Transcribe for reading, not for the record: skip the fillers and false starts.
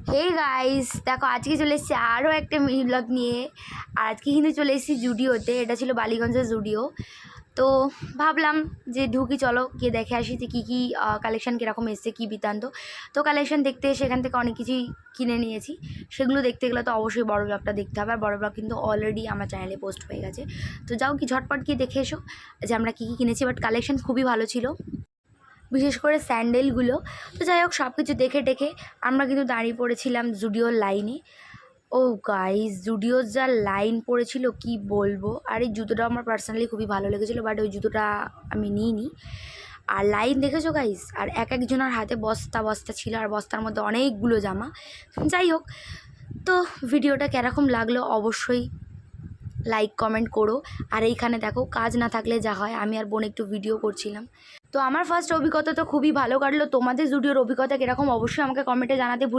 Hey guys, দেখো আজকে চলে এসেছি আরও একটা মিনি ব্লগ নিয়ে। আর আজকে কিন্তু চলে এসেছি জুডিওতে। এটা ছিল বালিগঞ্জের জুডিও। তো ভাবলাম যে ঢুকি, চলো গিয়ে দেখে আসি যে কী কী কালেকশান কীরকম এসছে, কী বৃত্তান্ত। তো কালেকশান দেখতে সেখান থেকে অনেক কিছুই কিনে নিয়েছি। সেগুলো দেখতে গেলে তো অবশ্যই বড় ব্লগটা দেখতে হবে। আর বড় ব্লগ কিন্তু অলরেডি আমার চ্যানেলে পোস্ট হয়ে গেছে। তো যাও কি ঝটপট গিয়ে দেখে এসো যে আমরা কী কী কিনেছি। বাট কালেকশান খুবই ভালো ছিল, বিশেষ করে স্যান্ডেলগুলো। তো যাই হোক, সব কিছু দেখে টেখে আমরা কিন্তু দাঁড়িয়ে পড়েছিলাম জুডিওর লাইনে। ও গাইস, জুডিওর যা লাইন পড়েছিল কি বলবো। আর এই জুতোটা আমার পার্সোনালি খুবই ভালো লেগেছিলো, বাট ওই জুতোটা আমি নিইনি। আর লাইন দেখেছো গাইস, আর এক একজনের হাতে বস্তা বস্তা ছিল, আর বস্তার মধ্যে অনেকগুলো জামা। যাই হোক, তো ভিডিওটা কীরকম লাগলো অবশ্যই লাইক কমেন্ট করো। আর এইখানে দেখো, কাজ না থাকলে যা হয়, আমি আর বোন একটু ভিডিও করছিলাম। তো আমার ফার্স্ট অভিজ্ঞতা তো খুবই ভালো কাটলো। তোমাদের জুডিওর অভিজ্ঞতা কীরকম অবশ্যই আমাকে কমেন্টে জানাতে ভুল